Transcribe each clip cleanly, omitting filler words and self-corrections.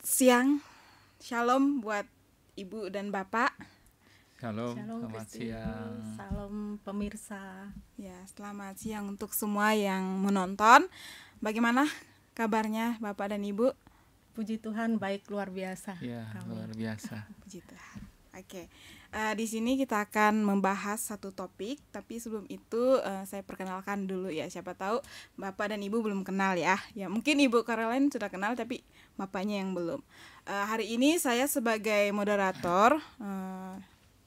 siang, shalom buat Ibu dan Bapak. Shalom, selamat Kristi. siang. Salam pemirsa. Ya, selamat siang untuk semua yang menonton. Bagaimana kabarnya Bapak dan Ibu? Puji Tuhan, baik, luar biasa. Ya, Kami. luar biasa. Puji Tuhan. Oke, di sini kita akan membahas satu topik, tapi sebelum itu saya perkenalkan dulu ya. Siapa tahu Bapak dan Ibu belum kenal ya. Ya mungkin Ibu Caroline sudah kenal, tapi Bapaknya yang belum. Hari ini saya sebagai moderator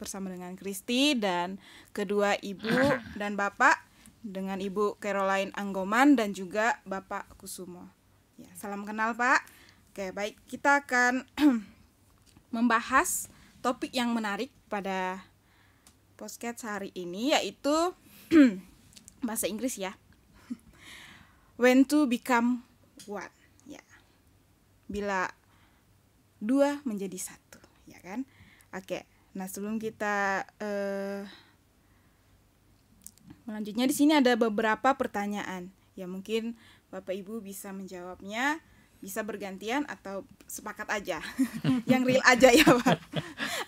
bersama dengan Kristi dan kedua Ibu dan Bapak dengan Ibu Caroline Anggoman dan juga Bapak Kusumo. Ya, salam kenal Pak. Oke, baik, kita akan membahas topik yang menarik pada podcast hari ini, yaitu bahasa Inggris ya. When to become one. Ya. Bila dua menjadi satu, ya kan? Oke. Nah, sebelum kita selanjutnya di sini ada beberapa pertanyaan. Ya, mungkin Bapak Ibu bisa menjawabnya, bisa bergantian atau sepakat aja. Yang real aja ya, Pak.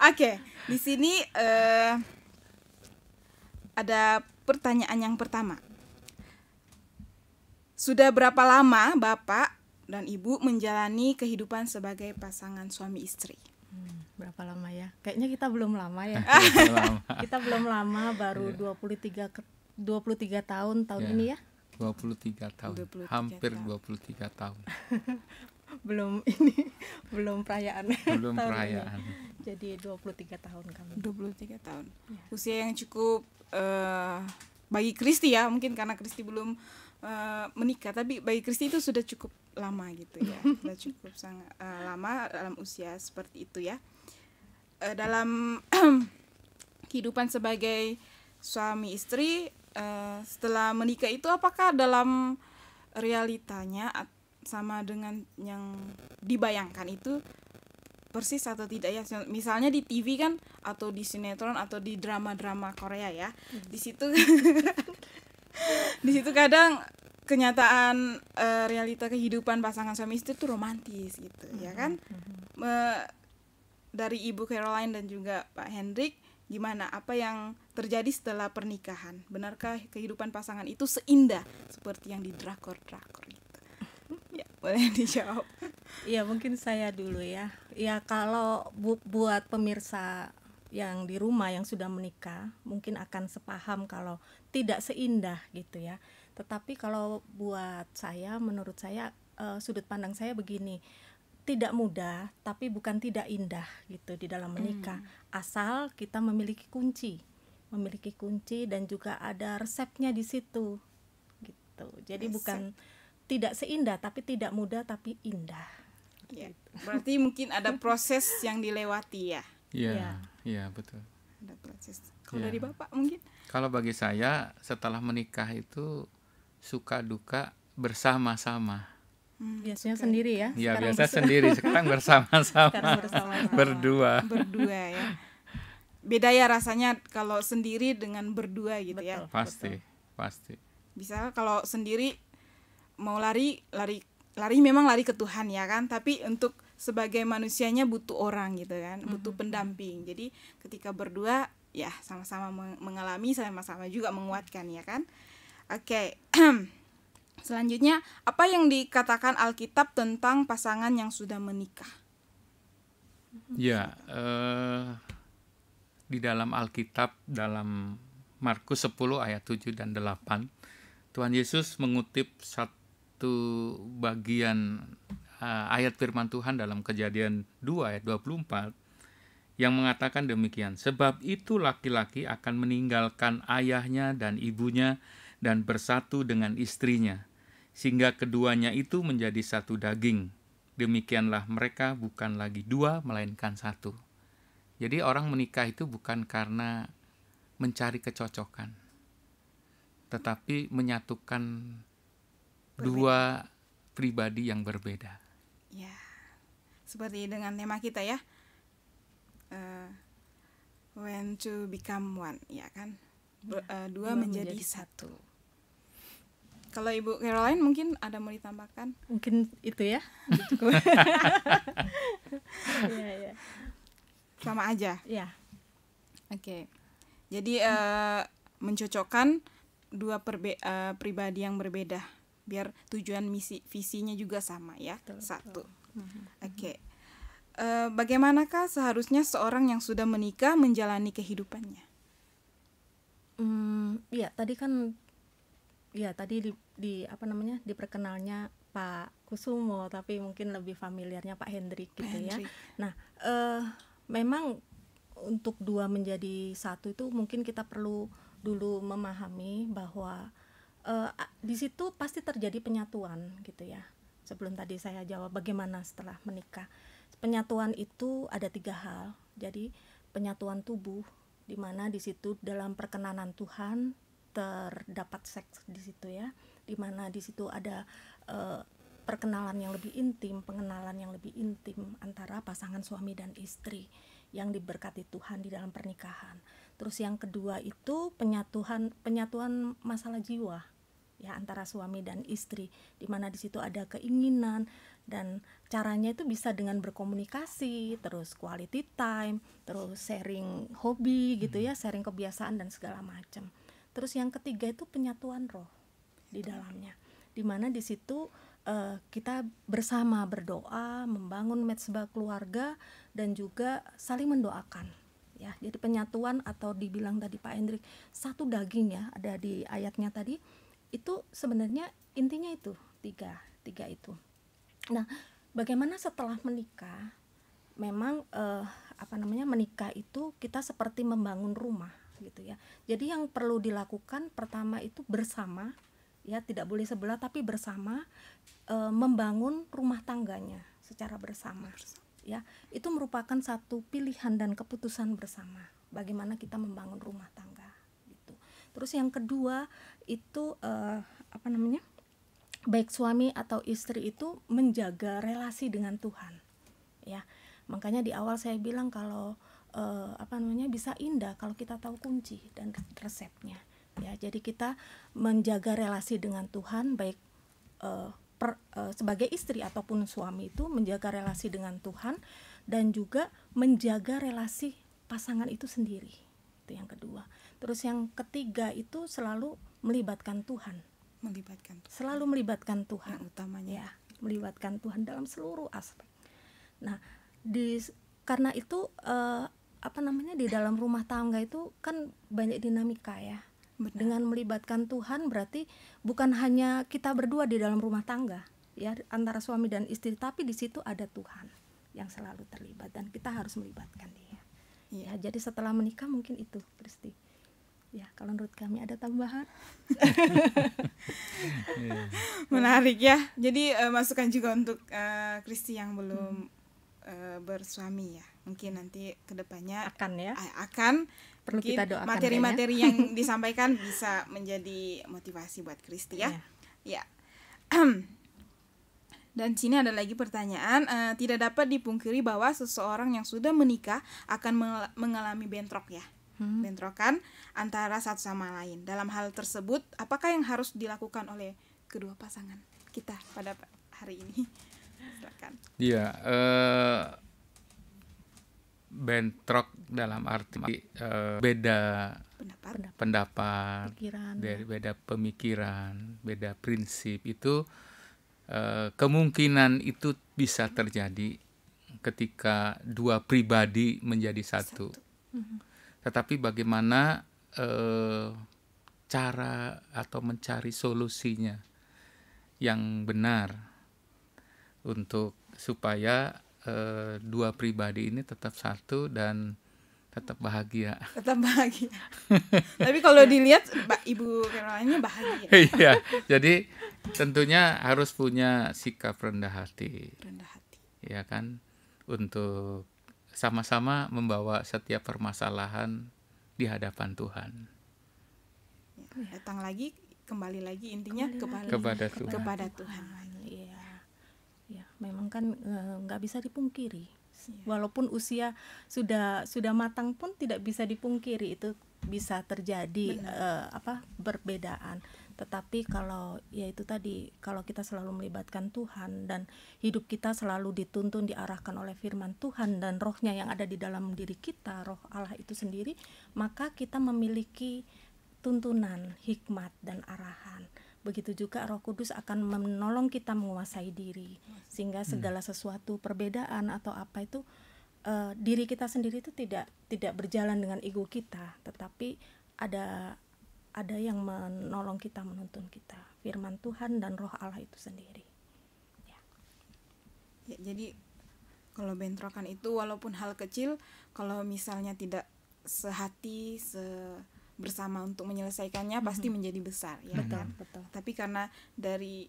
Oke, di sini ada pertanyaan yang pertama. Sudah berapa lama Bapak dan Ibu menjalani kehidupan sebagai pasangan suami istri? Berapa lama ya? Kayaknya kita belum lama ya. Kita belum lama, baru 23 tahun ini ya. 23 tahun. 23 Hampir tahun. 23 tahun. Belum perayaan. Belum tahun perayaan. ini. Jadi 23 tahun kami. 23 tahun. Ya. Usia yang cukup bagi Kristi ya, mungkin karena Kristi belum menikah, tapi bagi Kristi itu sudah cukup lama gitu ya. Sudah cukup sangat lama dalam usia seperti itu ya. Dalam kehidupan sebagai suami istri, setelah menikah itu apakah dalam realitanya sama dengan yang dibayangkan itu persis atau tidak ya? Misalnya di TV kan, atau di sinetron atau di drama-drama Korea ya. Di situ di situ kadang kenyataan realita kehidupan pasangan suami istri itu romantis gitu ya kan. Dari Ibu Caroline dan juga Pak Hendrik, gimana, apa yang terjadi setelah pernikahan? Benarkah kehidupan pasangan itu seindah seperti yang di drakor-drakor gitu? Ya, boleh dijawab. Iya, mungkin saya dulu ya. Ya, kalau buat pemirsa yang di rumah yang sudah menikah, mungkin akan sepaham kalau tidak seindah gitu ya. Tetapi kalau buat saya, menurut saya, sudut pandang saya begini, tidak mudah tapi bukan tidak indah gitu di dalam menikah. Asal kita memiliki kunci dan juga ada resepnya di situ gitu. Jadi Resep. bukan tidak seindah tapi tidak mudah tapi indah. Ya, berarti mungkin ada proses yang dilewati ya. Iya, betul. Ada proses. Kalau Ya. dari Bapak mungkin? Kalau bagi saya, setelah menikah itu suka duka bersama-sama. Biasanya sendiri ya. Ya, Sekarang biasa sendiri, sekarang bersama-sama. Sekarang bersama-sama. Berdua. Berdua ya. Beda ya rasanya kalau sendiri dengan berdua gitu ya. Betul. Pasti. Bisa kalau sendiri mau lari memang lari ke Tuhan ya kan, tapi untuk sebagai manusianya butuh orang gitu kan, butuh pendamping. Jadi ketika berdua ya sama-sama mengalami, sama-sama juga menguatkan ya kan. Oke. Selanjutnya, apa yang dikatakan Alkitab tentang pasangan yang sudah menikah? Ya, di dalam Alkitab, dalam Markus 10 ayat 7 dan 8, Tuhan Yesus mengutip satu bagian ayat firman Tuhan dalam Kejadian 2 ayat 24 yang mengatakan demikian, sebab itu laki-laki akan meninggalkan ayahnya dan ibunya dan bersatu dengan istrinya, sehingga keduanya itu menjadi satu daging. Demikianlah mereka bukan lagi dua, melainkan satu. Jadi orang menikah itu bukan karena mencari kecocokan, tetapi menyatukan dua pribadi yang berbeda. Ya, seperti dengan tema kita ya, when to become one, ya kan, dua menjadi satu. Kalau Ibu Caroline mungkin ada mau ditambahkan? Mungkin itu ya. Iya. Sama aja. Iya. Oke. Jadi mencocokkan dua pribadi yang berbeda biar tujuan misi visinya juga sama ya. Betul. Satu. Oke. Bagaimanakah seharusnya seorang yang sudah menikah menjalani kehidupannya? Ya tadi kan, ya tadi di apa namanya, di perkenalnya Pak Kusumo, tapi mungkin lebih familiarnya Pak Hendrik gitu ya. Nah, memang untuk dua menjadi satu itu mungkin kita perlu dulu memahami bahwa di situ pasti terjadi penyatuan gitu ya. Sebelum tadi saya jawab bagaimana setelah menikah, penyatuan itu ada 3 hal. Jadi penyatuan tubuh, di mana di situ dalam perkenanan Tuhan terdapat seks di situ ya, di mana di situ ada perkenalan yang lebih intim, pengenalan yang lebih intim antara pasangan suami dan istri yang diberkati Tuhan di dalam pernikahan. Terus yang kedua itu penyatuan masalah jiwa ya, antara suami dan istri, di mana di situ ada keinginan, dan caranya itu bisa dengan berkomunikasi, terus quality time, terus sharing hobi gitu ya, sharing kebiasaan dan segala macam. Terus yang ketiga itu penyatuan roh di dalamnya, di mana di situ kita bersama berdoa, membangun mezbah keluarga, dan juga saling mendoakan ya. Jadi penyatuan, atau dibilang tadi Pak Hendrik, satu daging ya, ada di ayatnya tadi, itu sebenarnya intinya itu tiga itu. Nah, bagaimana setelah menikah? Memang menikah itu kita seperti membangun rumah gitu ya. Jadi yang perlu dilakukan pertama itu bersama ya, tidak boleh sebelah tapi bersama, membangun rumah tangganya secara bersama ya. Itu merupakan satu pilihan dan keputusan bersama bagaimana kita membangun rumah tangga gitu. Terus yang kedua itu baik suami atau istri itu menjaga relasi dengan Tuhan ya. Makanya di awal saya bilang kalau bisa indah kalau kita tahu kunci dan resepnya ya. Jadi kita menjaga relasi dengan Tuhan, baik sebagai istri ataupun suami itu menjaga relasi dengan Tuhan, dan juga menjaga relasi pasangan itu sendiri. Itu yang kedua. Terus yang ketiga itu selalu melibatkan Tuhan. Selalu melibatkan Tuhan, yang utamanya ya, melibatkan Tuhan dalam seluruh aspek. Nah, karena itu di dalam rumah tangga itu kan banyak dinamika ya. Benar. Dengan melibatkan Tuhan berarti bukan hanya kita berdua di dalam rumah tangga ya, antara suami dan istri, tapi di situ ada Tuhan yang selalu terlibat dan kita harus melibatkan dia. Ya, jadi setelah menikah mungkin itu, Kristi. Ya, kalau menurut kami ada tambahan. Menarik ya. Jadi masukan juga untuk Kristi yang belum bersuami ya. Mungkin nanti kedepannya akan perlu kita doakan materi-materi yang disampaikan bisa menjadi motivasi buat Kristi ya. Ya. Dan sini ada lagi pertanyaan, tidak dapat dipungkiri bahwa seseorang yang sudah menikah akan mengalami bentrok ya. Bentrokan antara satu sama lain. Dalam hal tersebut, apakah yang harus dilakukan oleh kedua pasangan kita pada hari ini? Silakan. Iya, bentrok dalam arti beda pendapat, beda pemikiran, beda prinsip, itu kemungkinan itu bisa terjadi ketika dua pribadi menjadi satu. Tetapi bagaimana cara atau mencari solusinya yang benar untuk supaya dua pribadi ini tetap satu dan tetap bahagia. Tapi kalau dilihat Ibu Caroline bahagia. Iya, jadi tentunya harus punya sikap rendah hati. Ya kan, untuk sama-sama membawa setiap permasalahan di hadapan Tuhan. Kembali lagi intinya kepada Tuhan. Ya, memang kan nggak bisa dipungkiri. Walaupun usia sudah matang pun tidak bisa dipungkiri itu bisa terjadi perbedaan. Tetapi kalau ya itu tadi, kalau kita selalu melibatkan Tuhan dan hidup kita selalu dituntun diarahkan oleh firman Tuhan dan rohnya yang ada di dalam diri kita, roh Allah itu sendiri, maka kita memiliki tuntunan, hikmat dan arahan. Begitu juga Roh Kudus akan menolong kita menguasai diri, sehingga segala sesuatu perbedaan atau apa itu diri kita sendiri itu tidak berjalan dengan ego kita, tetapi ada yang menolong kita, menuntun kita, firman Tuhan dan Roh Allah itu sendiri. Ya, jadi kalau bentrokan itu walaupun hal kecil, kalau misalnya tidak sehati, bersama untuk menyelesaikannya pasti menjadi besar, ya kan? Betul. Tapi karena dari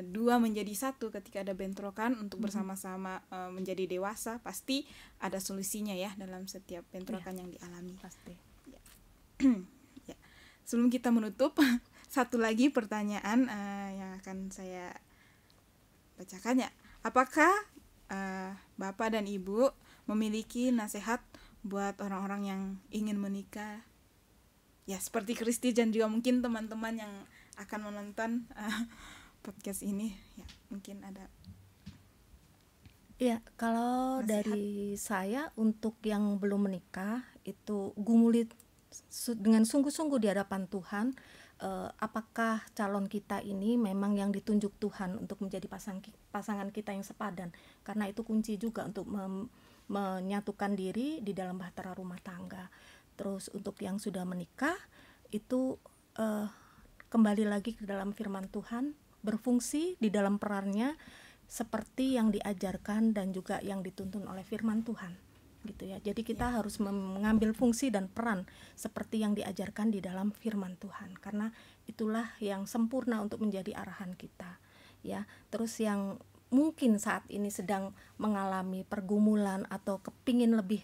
dua menjadi satu, ketika ada bentrokan untuk bersama-sama menjadi dewasa, pasti ada solusinya ya dalam setiap bentrokan yang dialami. Pasti. Ya. Ya. Sebelum kita menutup, satu lagi pertanyaan yang akan saya bacakan ya. Apakah Bapak dan Ibu memiliki nasihat buat orang-orang yang ingin menikah? Ya, seperti Kristi dan juga mungkin teman-teman yang akan menonton podcast ini, ya mungkin ada. Ya, kalau nasihat dari saya untuk yang belum menikah itu gumuli dengan sungguh-sungguh di hadapan Tuhan, apakah calon kita ini memang yang ditunjuk Tuhan untuk menjadi pasangan kita yang sepadan, karena itu kunci juga untuk menyatukan diri di dalam bahtera rumah tangga. Terus untuk yang sudah menikah itu kembali lagi ke dalam firman Tuhan, berfungsi di dalam perannya seperti yang diajarkan dan juga yang dituntun oleh firman Tuhan, gitu ya. Jadi kita harus mengambil fungsi dan peran seperti yang diajarkan di dalam firman Tuhan, karena itulah yang sempurna untuk menjadi arahan kita, ya. Terus yang mungkin saat ini sedang mengalami pergumulan atau kepingin lebih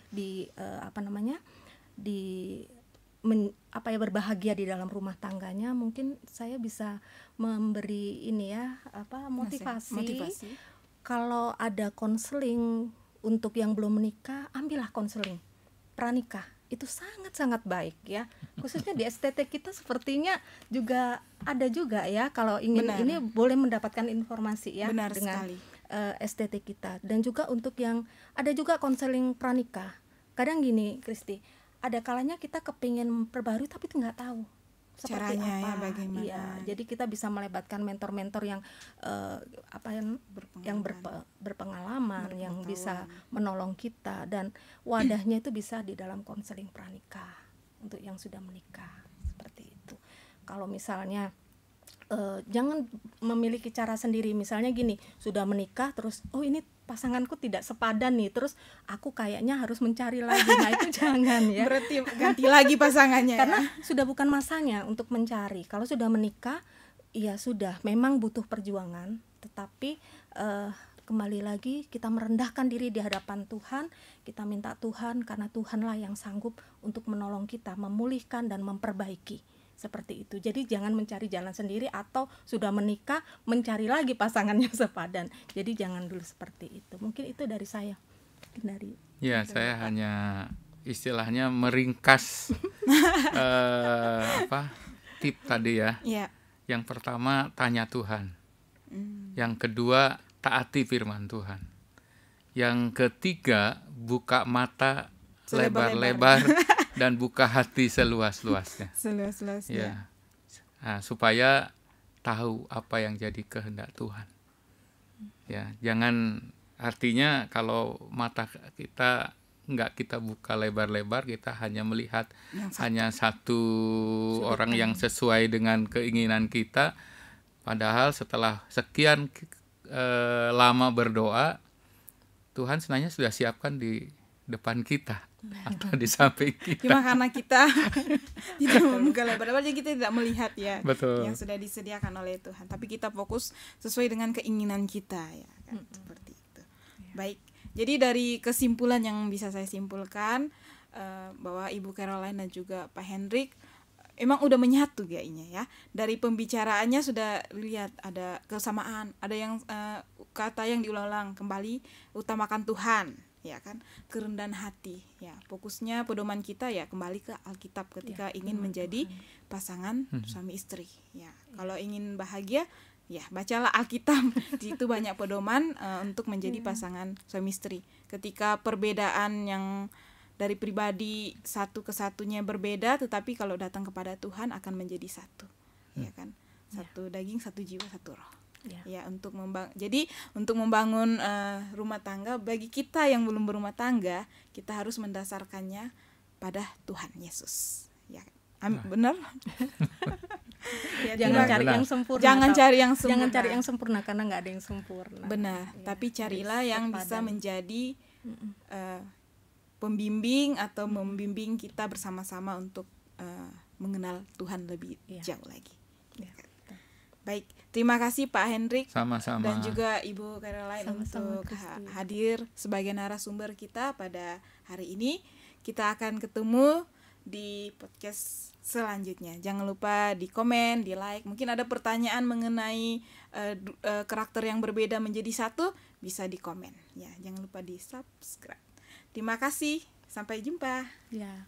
berbahagia di dalam rumah tangganya, mungkin saya bisa memberi motivasi. Kalau ada konseling untuk yang belum menikah, ambillah konseling pranikah, itu sangat-sangat baik ya, khususnya di STT kita sepertinya juga ada juga ya, kalau ingin ini boleh mendapatkan informasi ya. Benar dengan sekali. STT kita. Dan juga untuk yang ada juga konseling pranikah. Kadang gini Kristi, ada kalanya kita kepingin perbarui tapi itu nggak tahu seperti caranya, apa ya, bagaimana. Iya, jadi kita bisa melebatkan mentor-mentor yang berpengalaman, yang bisa menolong kita, dan wadahnya itu bisa di dalam konseling pranikah untuk yang sudah menikah, seperti itu. Kalau misalnya jangan memiliki cara sendiri, misalnya gini, sudah menikah terus ini pasanganku tidak sepadan nih, terus aku kayaknya harus mencari lagi. Nah itu jangan ya. Berarti ganti lagi pasangannya. Karena sudah bukan masanya untuk mencari. Kalau sudah menikah, ya sudah, memang butuh perjuangan, tetapi kembali lagi kita merendahkan diri di hadapan Tuhan, kita minta Tuhan, karena Tuhanlah yang sanggup untuk menolong kita, memulihkan dan memperbaiki. Seperti itu. Jadi jangan mencari jalan sendiri, atau sudah menikah mencari lagi pasangannya sepadan. Jadi jangan dulu seperti itu. Mungkin itu dari saya. Ya, saya hanya istilahnya meringkas tip tadi ya. Yang pertama, tanya Tuhan. Yang kedua, taati firman Tuhan. Yang ketiga, buka mata lebar-lebar dan buka hati seluas-luasnya. Ya. Nah, supaya tahu apa yang jadi kehendak Tuhan. Ya, jangan, artinya kalau mata kita nggak kita buka lebar-lebar, kita hanya melihat hanya satu orang yang sesuai dengan keinginan kita, padahal setelah sekian lama berdoa, Tuhan sebenarnya sudah siapkan di depan kita atau di samping kita. Cuma karena kita tidak membuka lebar-lebar, jadi kita tidak melihat ya. Betul. Yang sudah disediakan oleh Tuhan. Tapi kita fokus sesuai dengan keinginan kita ya kan. Seperti itu. Baik. Jadi dari kesimpulan yang bisa saya simpulkan, bahwa Ibu Caroline dan juga Pak Hendrik emang udah menyatu kayaknya ya. Dari pembicaraannya sudah lihat ada kesamaan, ada yang kata yang diulang-ulang kembali, utamakan Tuhan. ya kan, kerendahan hati. Ya, fokusnya pedoman kita ya kembali ke Alkitab ketika ingin menjadi pasangan suami istri. Ya, kalau ingin bahagia ya bacalah Alkitab. Di situ banyak pedoman untuk menjadi pasangan suami istri. Ketika perbedaan yang dari pribadi satu ke satunya berbeda, tetapi kalau datang kepada Tuhan akan menjadi satu. Ya kan? Satu daging, satu jiwa, satu roh. Ya, untuk jadi untuk membangun rumah tangga, bagi kita yang belum berumah tangga, kita harus mendasarkannya pada Tuhan Yesus. Ya, benar? Ya, jangan cari yang sempurna. Jangan cari yang sempurna karena nggak ada yang sempurna. Benar. Ya, tapi carilah yang bisa menjadi pembimbing atau membimbing kita bersama-sama untuk mengenal Tuhan lebih jauh lagi. Ya. Baik, terima kasih Pak Hendrik. Sama-sama. Dan juga Ibu Caroline untuk hadir sebagai narasumber kita pada hari ini. Kita akan ketemu di podcast selanjutnya. Jangan lupa di komen, di like. Mungkin ada pertanyaan mengenai karakter yang berbeda menjadi satu, bisa di komen. Ya, jangan lupa di subscribe. Terima kasih. Sampai jumpa. Ya.